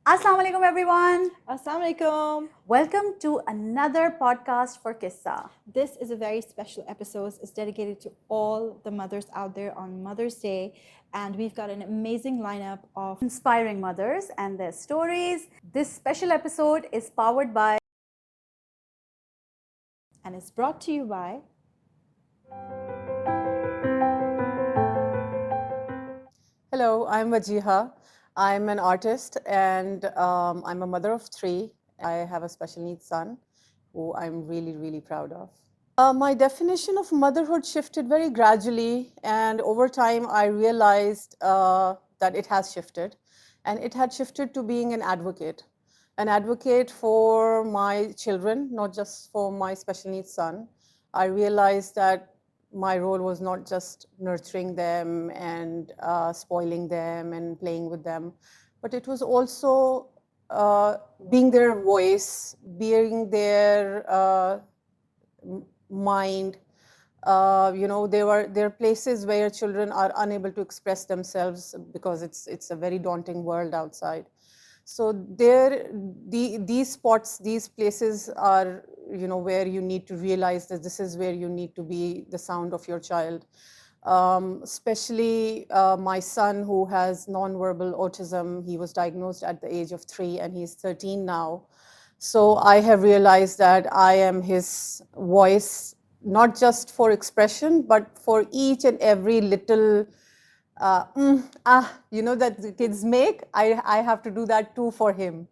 Assalamu alaikum everyone. Assalamu alaikum. Welcome to another podcast for Qyssa. This is a very special episode. It's dedicated to all the mothers out there on Mother's Day. And we've got an amazing lineup of Inspiring mothers and their stories. This special episode is powered by and it's brought to you by Hello, I'm Wajiha. I'm an artist and I'm a mother of three. I have a special needs son who I'm really, really proud of. My definition of motherhood shifted very gradually, and over time, I realized that it has shifted. And it had shifted to being an advocate for my children, not just for my special needs son. I realized that my role was not just nurturing them and spoiling them and playing with them, but it was also being their voice, being their mind. There are places where children are unable to express themselves because it's a very daunting world outside. So these spots, these places are, where you need to realize that this is where you need to be the sound of your child. Especially my son who has nonverbal autism. He was diagnosed at the age of 3 and he's 13 now. So I have realized that I am his voice, not just for expression, but for each and every little that the kids make. I have to do that too for him.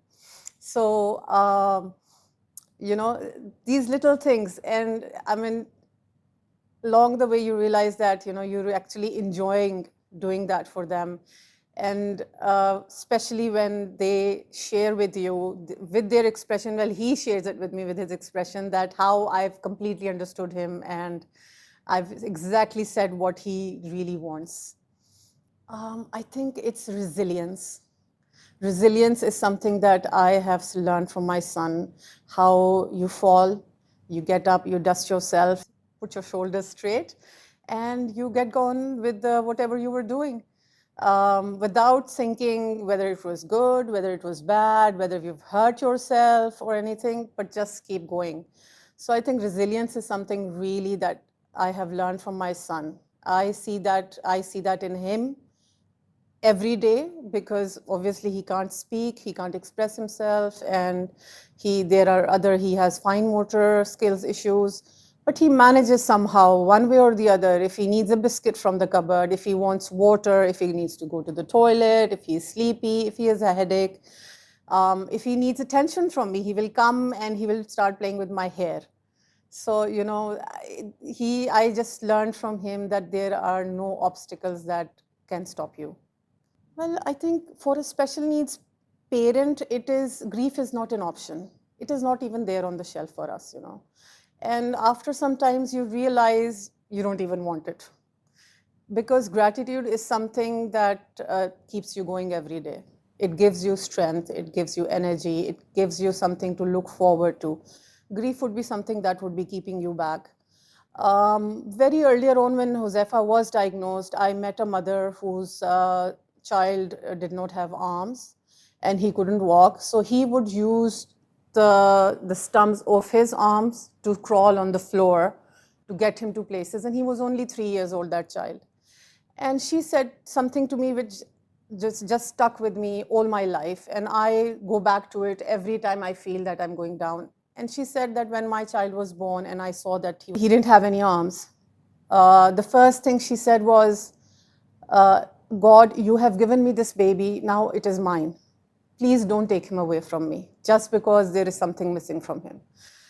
So, these little things. And I mean, along the way, you realize that, you're actually enjoying doing that for them. And especially when they share with you with their expression, well, he shares it with me with his expression, that how I've completely understood him and I've exactly said what he really wants. I think it's resilience. Resilience is something that I have learned from my son. How you fall, you get up, you dust yourself, put your shoulders straight, and you get going with whatever you were doing. Without thinking whether it was good, whether it was bad, whether you've hurt yourself or anything, but just keep going. So I think resilience is something really that I have learned from my son. I see that in him every day, because obviously he can't speak, he can't express himself, and he has fine motor skills issues, but he manages somehow one way or the other. If he needs a biscuit from the cupboard, if he wants water, if he needs to go to the toilet, if he's sleepy, if he has a headache, if he needs attention from me, he will come and he will start playing with my hair. So, I just learned from him that there are no obstacles that can stop you. Well, I think for a special needs parent, grief is not an option. It is not even there on the shelf for us, And after some times you realize you don't even want it. Because gratitude is something that keeps you going every day. It gives you strength, it gives you energy, it gives you something to look forward to. Grief would be something that would be keeping you back. Very earlier on, when Josefa was diagnosed, I met a mother whose child did not have arms and he couldn't walk. So he would use the stumps of his arms to crawl on the floor to get him to places. And he was only 3 years old, that child. And she said something to me which just stuck with me all my life. And I go back to it every time I feel that I'm going down. And she said that when my child was born and I saw that he didn't have any arms, the first thing she said was, God, you have given me this baby, now it is mine. Please don't take him away from me just because there is something missing from him.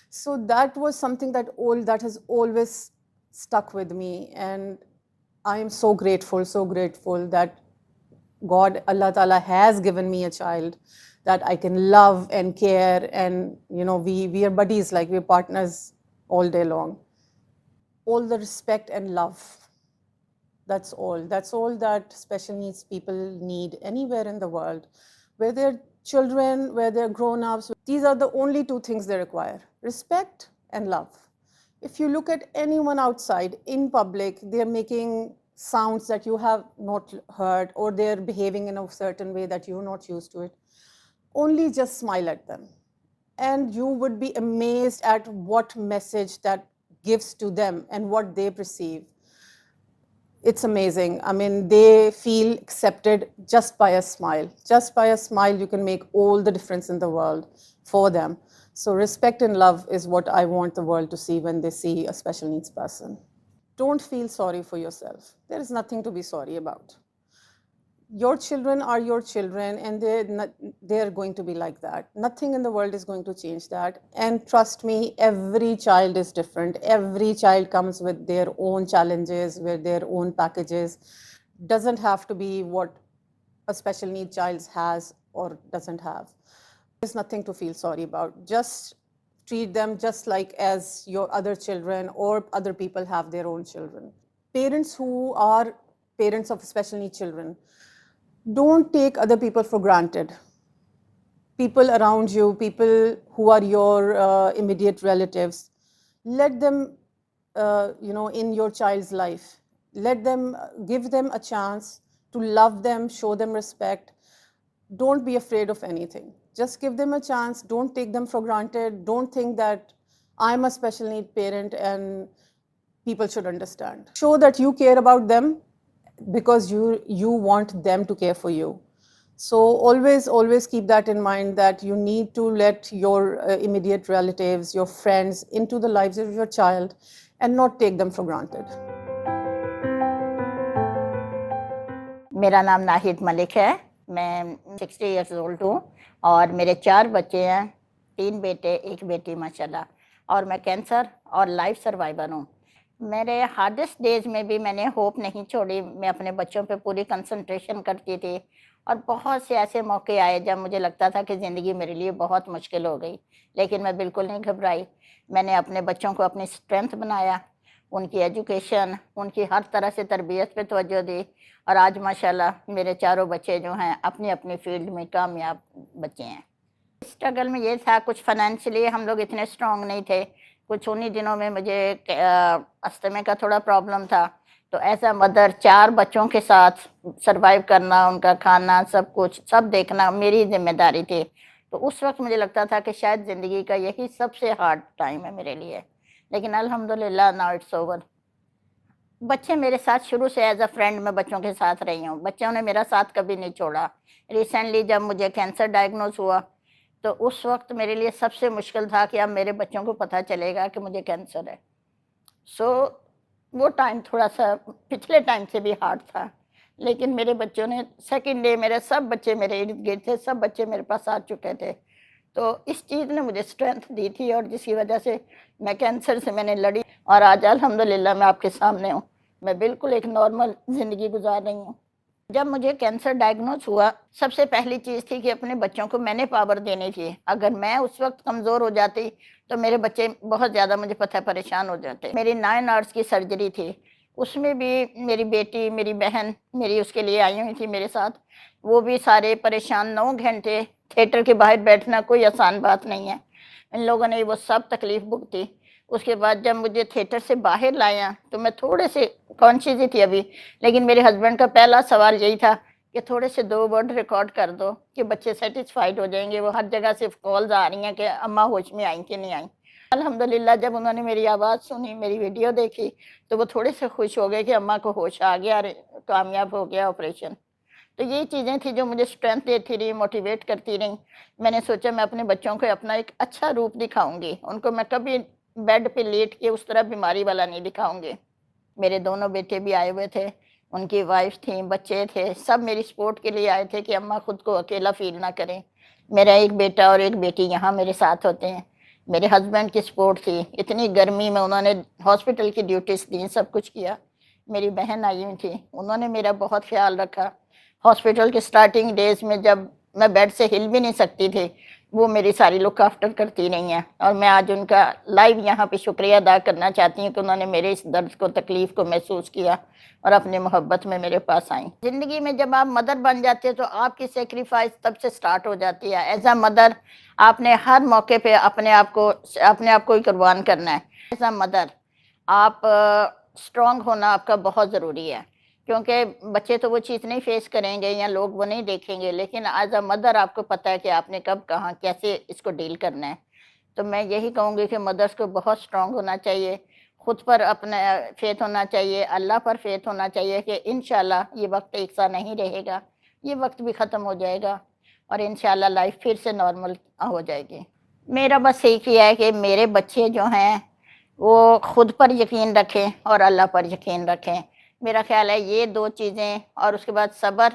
So that was something that has always stuck with me. And I am so grateful that God, Allah Ta'ala, has given me a child that I can love and care. And, we are buddies, like we're partners all day long. All the respect and love. That's all. That's all that special needs people need anywhere in the world. Where they're children, where they're grown-ups, these are the only two things they require: respect and love. If you look at anyone outside in public, they're making sounds that you have not heard, or they're behaving in a certain way that you're not used to it. only just smile at them. And you would be amazed at what message that gives to them and what they perceive. It's amazing. I mean, they feel accepted just by a smile. Just by a smile, you can make all the difference in the world for them. So respect and love is what I want the world to see when they see a special needs person. Don't feel sorry for yourself. There is nothing to be sorry about. Your children are your children, and they're going to be like that. Nothing in the world is going to change that. And trust me, every child is different. Every child comes with their own challenges, with their own packages. Doesn't have to be what a special needs child has or doesn't have. There's nothing to feel sorry about. Just treat them just like as your other children or other people have their own children. Parents who are parents of special needs children, don't take other people for granted. People around you, people who are your immediate relatives, let them, in your child's life. Let them, give them a chance to love them, show them respect. Don't be afraid of anything. Just give them a chance. Don't take them for granted. Don't think that I'm a special need parent and people should understand. Show that you care about them because you want them to care for you. So always keep that in mind, that you need to let your immediate relatives, your friends into the lives of your child and not take them for granted. मेरा नाम नाहिद मलिक है, मैं 60 years old हूँ और मेरे 4 बच्चे हैं, 3 बेटे 1 बेटी माशाल्लाह, और मैं कैंसर और लाइफ सर्वाइवर हूँ। मेरे हार्डेस्ट डेज में भी मैंने होप नहीं छोड़ी, मैं अपने बच्चों पे पूरी कंसंट्रेशन करती थी और बहुत से ऐसे मौके आए जब मुझे लगता था कि ज़िंदगी मेरे लिए बहुत मुश्किल हो गई, लेकिन मैं बिल्कुल नहीं घबराई। मैंने अपने बच्चों को अपनी स्ट्रेंथ बनाया, उनकी एजुकेशन, उनकी हर तरह से तरबियत पे तवज्जो दी और आज माशाल्लाह मेरे चारों बच्चे जो हैं अपनी अपनी फील्ड में कामयाब बच्चे हैं। स्ट्रगल में ये था, कुछ फाइनेंशियली हम लोग इतने स्ट्रॉन्ग नहीं थे, कुछ उन्हीं दिनों में मुझे अस्थमे का थोड़ा प्रॉब्लम था, तो एज अ मदर 4 बच्चों के साथ सर्वाइव करना, उनका खाना, सब कुछ सब देखना मेरी जिम्मेदारी थी। तो उस वक्त मुझे लगता था कि शायद ज़िंदगी का यही सबसे हार्ड टाइम है मेरे लिए, लेकिन अल्हम्दुलिल्लाह नाउ इट्स ओवर। बच्चे मेरे साथ शुरू से एज अ फ्रेंड मैं बच्चों के साथ रही हूँ, बच्चों ने मेरा साथ कभी नहीं छोड़ा। रिसेंटली जब मुझे कैंसर डायग्नोज हुआ तो उस वक्त मेरे लिए सबसे मुश्किल था कि अब मेरे बच्चों को पता चलेगा कि मुझे कैंसर है। सो वो टाइम थोड़ा सा पिछले टाइम से भी हार्ड था, लेकिन मेरे बच्चों ने सेकंड डे, मेरे सब बच्चे मेरे इर्द गिर्द थे, सब बच्चे मेरे पास आ चुके थे, तो इस चीज़ ने मुझे स्ट्रेंथ दी थी और जिसकी वजह से मैं कैंसर से मैंने लड़ी और आज अल्हम्दुलिल्लाह मैं आपके सामने हूँ। मैं बिल्कुल एक नॉर्मल ज़िंदगी गुजार रही हूँ। जब मुझे कैंसर डायग्नोज हुआ, सबसे पहली चीज़ थी कि अपने बच्चों को मैंने पावर देनी थी। अगर मैं उस वक्त कमज़ोर हो जाती तो मेरे बच्चे बहुत ज़्यादा, मुझे पता है, परेशान हो जाते। मेरी 9 आवर्स की सर्जरी थी, उसमें भी मेरी बेटी, मेरी बहन मेरी उसके लिए आई हुई थी मेरे साथ, वो भी सारे परेशान। 9 घंटे थिएटर के बाहर बैठना कोई आसान बात नहीं है, इन लोगों ने वो सब तकलीफ़ भुगती। उसके बाद जब मुझे थिएटर से बाहर लाया तो मैं थोड़े से कॉन्शियस ही थी अभी, लेकिन मेरे हस्बैंड का पहला सवाल यही था कि थोड़े से 2 वर्ड रिकॉर्ड कर दो कि बच्चे सेटिस्फाइड हो जाएंगे। वो हर जगह से कॉल्स आ रही हैं कि अम्मा होश में आई कि नहीं आई। अल्हम्दुलिल्लाह जब उन्होंने मेरी आवाज़ सुनी, मेरी वीडियो देखी, तो वो थोड़े से खुश हो गए कि अम्मा को होश आ गया, कामयाब हो गया ऑपरेशन। तो ये चीज़ें थी जो मुझे स्ट्रेंथ देती रही, मोटिवेट करती रही। मैंने सोचा मैं अपने बच्चों को अपना एक अच्छा रूप दिखाऊंगी, उनको मैं कभी बेड पे लेट के उस तरह बीमारी वाला नहीं दिखाऊंगी। मेरे दोनों बेटे भी आए हुए थे, उनकी वाइफ थी, बच्चे थे, सब मेरी सपोर्ट के लिए आए थे कि अम्मा खुद को अकेला फील ना करें। मेरा एक बेटा और एक बेटी यहाँ मेरे साथ होते हैं। मेरे हस्बैंड की सपोर्ट थी, इतनी गर्मी में उन्होंने हॉस्पिटल की ड्यूटीज़ दी, सब कुछ किया। मेरी बहन आई हुई थी, उन्होंने मेरा बहुत ख्याल रखा। हॉस्पिटल के स्टार्टिंग डेज में जब मैं बेड से हिल भी नहीं सकती थी, वो मेरी सारी लुक आफ्टर करती रही हैं और मैं आज उनका लाइव यहाँ पे शुक्रिया अदा करना चाहती हूँ कि उन्होंने मेरे इस दर्द को, तकलीफ़ को महसूस किया और अपनी मोहब्बत में मेरे पास आई। ज़िंदगी में जब आप मदर बन जाते हैं तो आपकी सेक्रीफाइस तब से स्टार्ट हो जाती है। एज अ मदर आपने हर मौके पे अपने आप को ही कुर्बान करना है। एज अ मदर आप स्ट्रॉन्ग होना आपका बहुत ज़रूरी है। क्योंकि बच्चे तो वो चीज़ नहीं फेस करेंगे या लोग वो नहीं देखेंगे, लेकिन एज़ अ मदर आपको पता है कि आपने कब, कहाँ, कैसे इसको डील करना है। तो मैं यही कहूँगी कि मदर्स को बहुत स्ट्रॉन्ग होना चाहिए, खुद पर अपना फ़ेथ होना चाहिए, अल्लाह पर फ़ेथ होना चाहिए कि इंशाल्लाह ये वक़्त एक सा नहीं रहेगा, ये वक़्त भी ख़त्म हो जाएगा और इंशाल्लाह लाइफ़ फिर से नॉर्मल हो जाएगी। मेरा बस एक ही है कि मेरे बच्चे जो हैं, वो खुद पर यकीन रखें और अल्लाह पर यकीन रखें। मेरा ख़्याल है ये 2 चीज़ें और उसके बाद सब्र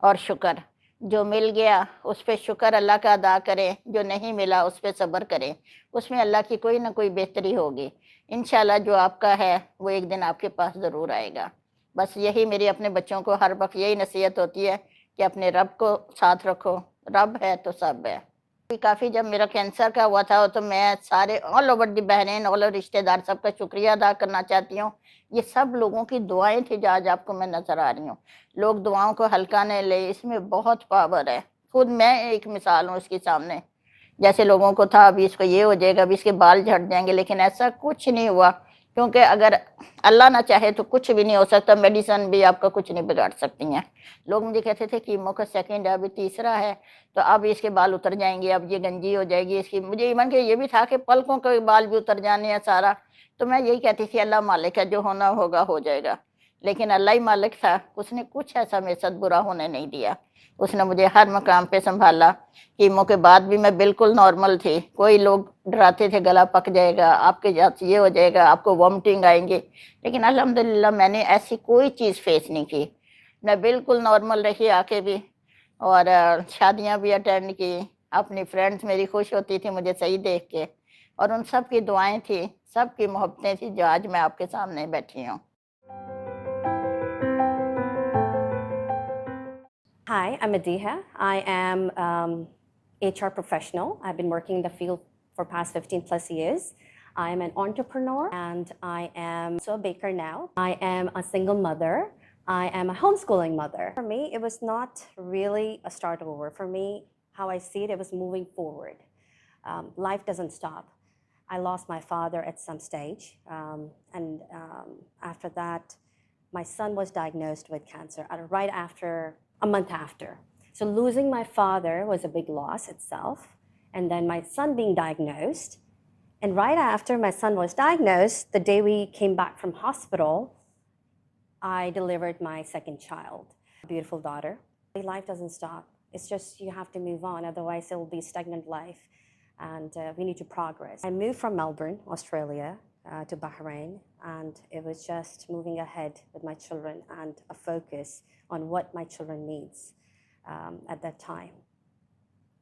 और शुक्र। जो मिल गया उस पे शुक्र अल्लाह का अदा करें, जो नहीं मिला उस पे सब्र करें। उसमें अल्लाह की कोई ना कोई बेहतरी होगी। इंशाल्लाह जो आपका है वो एक दिन आपके पास ज़रूर आएगा। बस यही मेरी अपने बच्चों को हर वक़्त यही नसीहत होती है कि अपने रब को साथ रखो, रब है तो सब है। काफ़ी जब मेरा कैंसर का हुआ था तो मैं सारे ऑल ओवर द बहनें, ऑल ओवर रिश्तेदार सबका शुक्रिया अदा करना चाहती हूँ। ये सब लोगों की दुआएँ थी जो आज आपको मैं नज़र आ रही हूँ। लोग दुआओं को हल्का नहीं ले, इसमें बहुत पावर है। खुद मैं एक मिसाल हूँ इसके सामने। जैसे लोगों को था अभी इसको ये हो जाएगा, अभी इसके बाल झड़ जाएँगे, लेकिन ऐसा कुछ नहीं हुआ क्योंकि अगर अल्लाह ना चाहे तो कुछ भी नहीं हो सकता, मेडिसिन भी आपका कुछ नहीं बिगाड़ सकती हैं। लोग मुझे कहते थे कीमो का सेकंड है, अभी तीसरा है, तो अब इसके बाल उतर जाएँगे, अब ये गंजी हो जाएगी इसकी। मुझे इवन कि ये भी था कि पलकों के बाल भी उतर जाने हैं सारा। तो मैं यही कहती थी अल्लाह मालिक है, जो होना होगा हो जाएगा। लेकिन अल्लाह ही मालिक था, उसने कुछ ऐसा मेरे साथ बुरा होने नहीं दिया। उसने मुझे हर मकाम पे सँभाला। कीमो के बाद भी मैं बिल्कुल नॉर्मल थी। कोई लोग डराते थे गला पक जाएगा, आपके साथ ये हो जाएगा, आपको वॉमिटिंग आएँगे। लेकिन अल्हम्दुलिल्लाह मैंने ऐसी कोई चीज़ फेस नहीं की। मैं बिल्कुल नॉर्मल रही आके भी और शादियाँ भी अटेंड की। अपनी फ्रेंड्स मेरी खुश होती थी मुझे सही देख के और उन सब की दुआएँ थी, सबकी मोहब्बतें थी जो आज मैं आपके सामने बैठी हूँ। Hi, I'm Adiha. I am HR professional. I've been working in the field for past 15 plus years. I am an entrepreneur and I am also a baker now. I am a single mother. I am a homeschooling mother. For me, it was not really a start over. For me, how I see it, it was moving forward. Life doesn't stop. I lost my father at some stage, and after that, my son was diagnosed with cancer right after a month after. So losing my father was a big loss itself, and then my son being diagnosed. And right after my son was diagnosed, the day we came back from hospital, I delivered my second child, a beautiful daughter. Life doesn't stop. It's just you have to move on, otherwise it will be a stagnant life, and we need to progress. I moved from Melbourne, Australia, to Bahrain, and it was just moving ahead with my children and a focus on what my children needs at that time.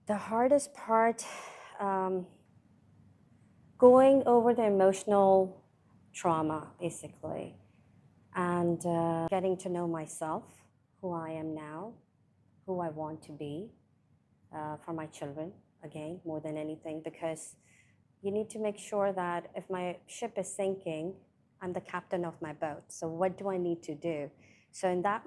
The hardest part, going over the emotional trauma, basically, and getting to know myself, who I am now, who I want to be for my children, again, more than anything, because you need to make sure that if my ship is sinking, I'm the captain of my boat. So what do I need to do? So in that,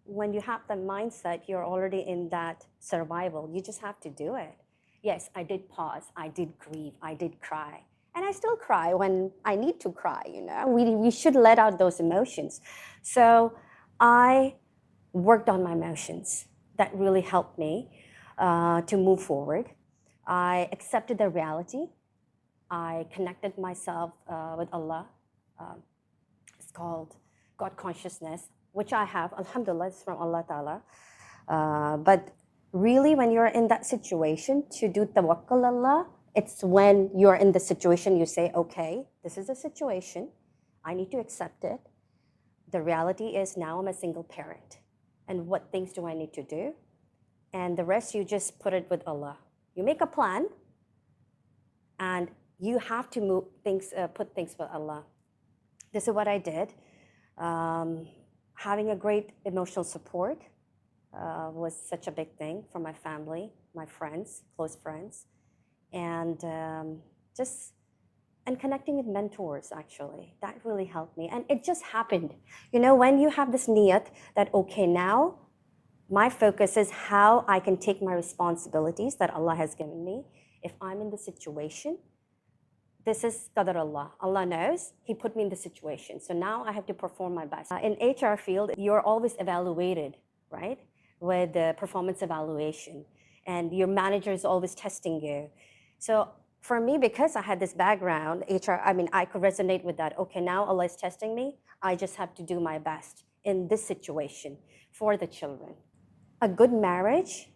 when you have the mindset, you're already in that survival. You just have to do it. Yes, I did pause. I did grieve. I did cry. And I still cry when I need to cry, you know. We should let out those emotions. So I worked on my emotions. That really helped me to move forward. I accepted the reality. I connected myself with Allah. It's called God consciousness, which I have, alhamdulillah, it's from Allah Ta'ala. But really, when you're in that situation, to do tawakkul Allah, it's when you're in the situation, you say, okay, this is the situation. I need to accept it. The reality is now I'm a single parent. And what things do I need to do? And the rest, you just put it with Allah. You make a plan, and you have to move things, put things with Allah. This is what I did. Having a great emotional support was such a big thing for my family, my friends, close friends, and and connecting with mentors, actually. That really helped me. And it just happened. You know, when you have this niyat that, okay, now my focus is how I can take my responsibilities that Allah has given me. If I'm in the situation, this is qadar Allah. Allah knows. He put me in the situation. So now I have to perform my best. In HR field, you're always evaluated, right? With the performance evaluation. And your manager is always testing you. So for me, because I had this background, HR, I could resonate with that. Okay, now Allah is testing me. I just have to do my best in this situation for the children. A good marriage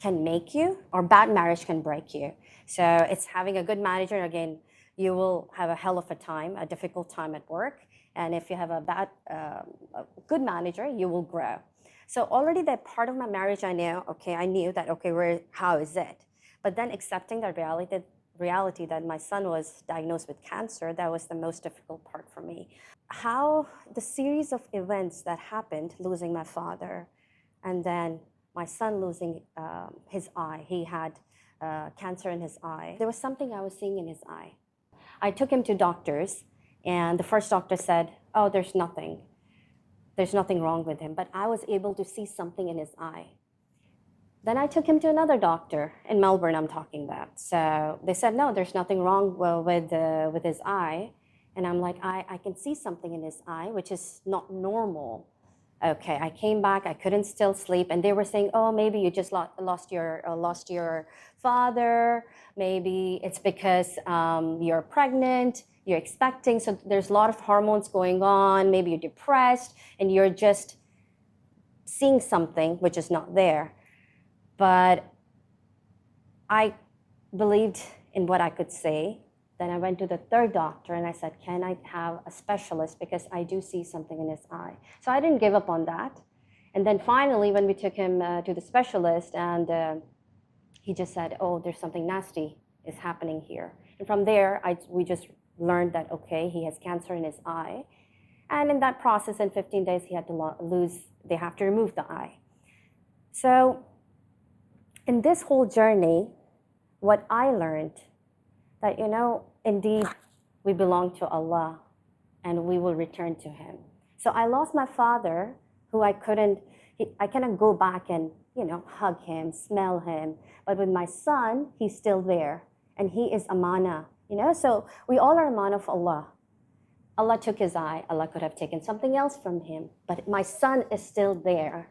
can make you, or bad marriage can break you. So it's having a good manager. Again, you will have a hell of a time, a difficult time at work. And if you have a good manager, you will grow. So already that part of my marriage, I knew that, how is it? But then accepting that reality that my son was diagnosed with cancer, that was the most difficult part for me. How the series of events that happened, losing my father, and then my son losing his eye. He had cancer in his eye. There was something I was seeing in his eye. I took him to doctors, and the first doctor said, oh, there's nothing wrong with him. But I was able to see something in his eye. Then I took him to another doctor in Melbourne, I'm talking about. So they said, no, there's nothing wrong with his eye. And I'm like, I can see something in his eye, which is not normal. Okay, I came back, I couldn't still sleep, and they were saying, oh, maybe you just lost your father, maybe it's because you're pregnant, you're expecting, so there's a lot of hormones going on, maybe you're depressed, and you're just seeing something which is not there. But I believed in what I could say. Then I went to the third doctor and I said, can I have a specialist, because I do see something in his eye. So I didn't give up on that. And then finally, when we took him to the specialist, and he just said, oh, there's something nasty is happening here. And from there, we just learned that, okay, he has cancer in his eye. And in that process, in 15 days, he had to they have to remove the eye. So in this whole journey, what I learned, that, indeed, we belong to Allah and we will return to Him. So I lost my father, who I cannot go back and, hug him, smell him. But with my son, he's still there. And he is amana, So we all are amana of Allah. Allah took his eye. Allah could have taken something else from him. But my son is still there.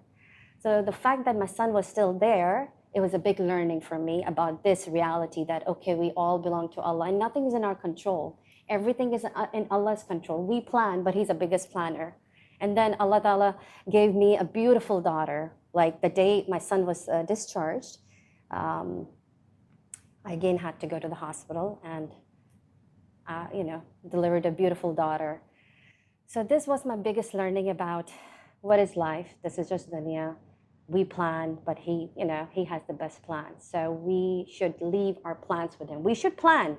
So the fact that my son was still there, it was a big learning for me about this reality that, okay, we all belong to Allah and nothing is in our control. Everything is in Allah's control. We plan, but He's the biggest planner. And then Allah Ta'ala gave me a beautiful daughter. Like the day my son was discharged, I again had to go to the hospital and, delivered a beautiful daughter. So this was my biggest learning about what is life. This is just dunya. We plan, but He has the best plans. So we should leave our plans with Him. We should plan.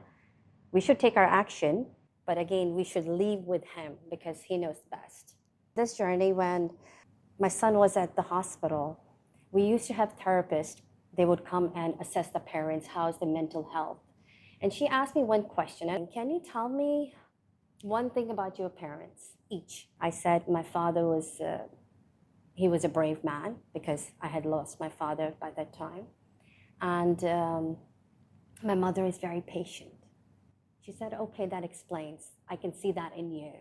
We should take our action, but again, we should leave with Him because He knows best. This journey, when my son was at the hospital, we used to have therapists. They would come and assess the parents, how's the mental health. And she asked me one question, can you tell me one thing about your parents, each? I said my father was he was a brave man, because I had lost my father by that time. And my mother is very patient. She said, okay, that explains. I can see that in you.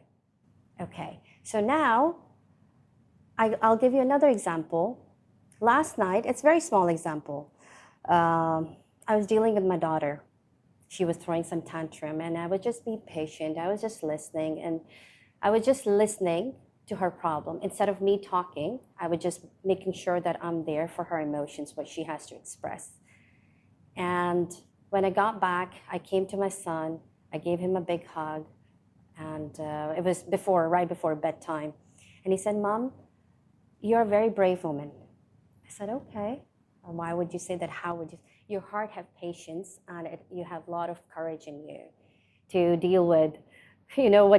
Okay, so now I'll give you another example. Last night, it's a very small example. I was dealing with my daughter. She was throwing some tantrum, and I would just be patient. I was just listening, and I was just listening to her problem. Instead of me talking, I was just making sure that I'm there for her emotions, what she has to express. And when I got back, I came to my son, I gave him a big hug, and it was right before bedtime. And he said, Mom, you're a very brave woman. I said, okay. Why would you say that? How would you? Your heart have patience, and you have a lot of courage in you to deal with,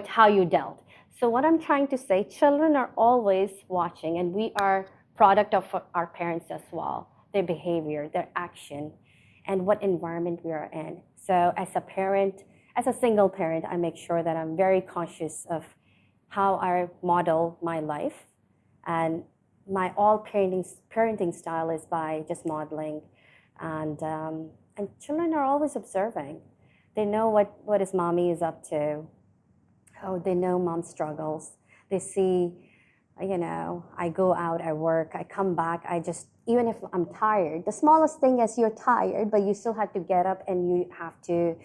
how you dealt. So what I'm trying to say, children are always watching, and we are product of our parents as well, their behavior, their action, and what environment we are in. So as a parent, as a single parent, I make sure that I'm very conscious of how I model my life. And my all parenting style is by just modeling. And children are always observing. They know what his mommy is up to. Oh, they know mom's struggles. They see, you know, I go out, I work, I come back, I just, even if I'm tired, the smallest thing is you're tired, but you still have to get up and you have to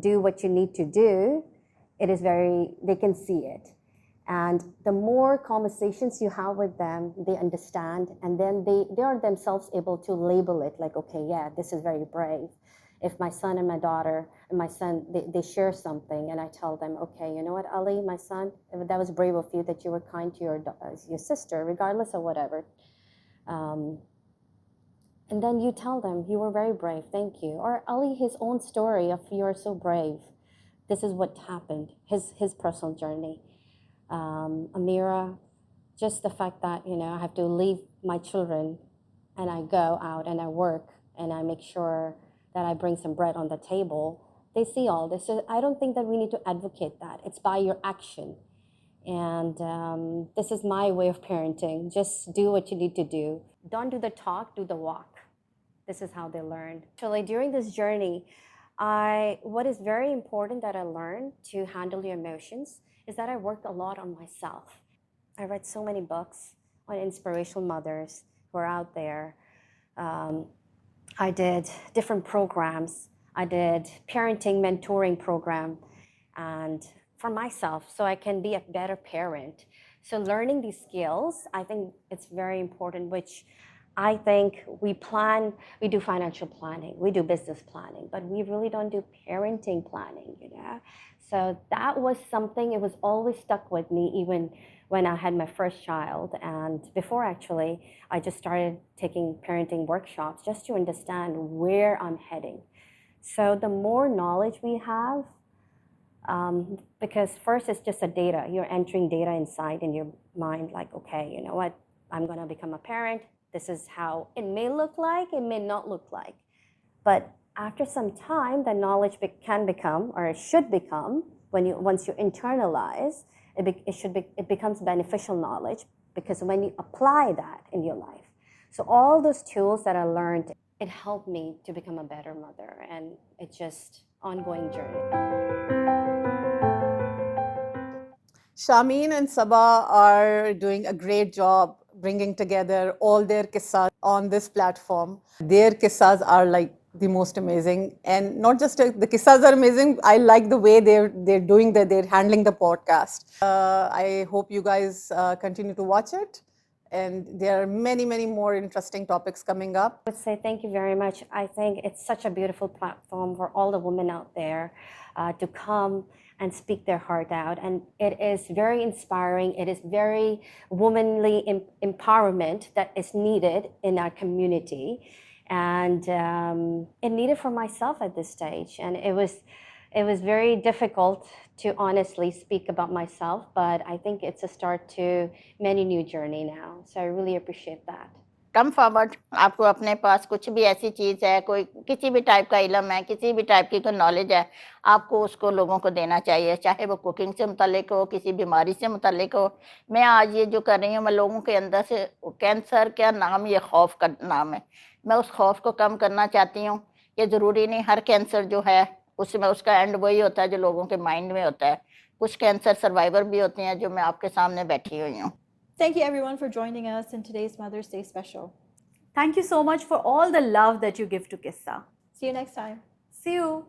do what you need to do. It is very, they can see it. And the more conversations you have with them, they understand, and then they are themselves able to label it like, okay, yeah, this is very brave. If my son and my daughter and my son, they share something, and I tell them, okay, you know what, Ali, my son, that was brave of you that you were kind to your sister, regardless of whatever. And then you tell them, you were very brave, thank you. Or Ali, his own story of you're so brave. This is what happened, his personal journey. Amira, just the fact that, you know, I have to leave my children and I go out and I work and I make sure that I bring some bread on the table, they see all this. So I don't think that we need to advocate that. It's by your action. And this is my way of parenting. Just do what you need to do. Don't do the talk, do the walk. This is how they learn. Actually, during this journey, what is very important that I learned to handle your emotions is that I worked a lot on myself. I read so many books on inspirational mothers who are out there. I did different programs. I did parenting mentoring program, and for myself, so I can be a better parent. So learning these skills, I think it's very important, which I think we do financial planning, we do business planning, but we really don't do parenting planning, you know? So that was something, it was always stuck with me, even when I had my first child. And before, actually, I just started taking parenting workshops just to understand where I'm heading. So the more knowledge we have, because first it's just a data, you're entering data inside in your mind, like, okay, you know what, I'm gonna become a parent. This is how it may look like, it may not look like. But after some time, the knowledge can become, or it should become, once you internalize, it becomes beneficial knowledge, because when you apply that in your life. So all those tools that I learned, it helped me to become a better mother, and it's just ongoing journey. Shameen and Sabah are doing a great job bringing together all their qissas on this platform. Their qissas are like the most amazing, and not just the qissas are amazing. I like the way they're doing that. They're handling the podcast. I hope you guys continue to watch it, and there are many more interesting topics coming up. I would say thank you very much. I think it's such a beautiful platform for all the women out there to come and speak their heart out. And it is very inspiring. It is very womanly empowerment that is needed in our community. And it needed for myself at this stage. And it was very difficult to honestly speak about myself, but I think it's a start to many new journey now. So I really appreciate that. Come forward, आपको अपने पास कुछ भी ऐसी चीज़ है, कोई किसी भी type का इल्म है, किसी भी टाइप की कोई नॉलेज है, आपको उसको लोगों को देना चाहिए, चाहे वो कुकिंग से मुतालिक हो, किसी बीमारी से मुतालिक हो। मैं आज ये जो कर रही हूँ, मैं लोगों के अंदर से कैंसर क्या नाम, ये खौफ का नाम है, मैं उस खौफ को कम करना चाहती हूँ। ये ज़रूरी नहीं हर कैंसर जो है उसमें उसका एंड वही होता है जो लोगों के माइंड में होता है। कुछ कैंसर सर्वाइवर भी होते हैं जो मैं आपके सामने बैठी हुई हूँ। Thank you everyone for joining us in today's Mother's Day special. Thank you so much for all the love that you give to Qyssa. See you next time. See you.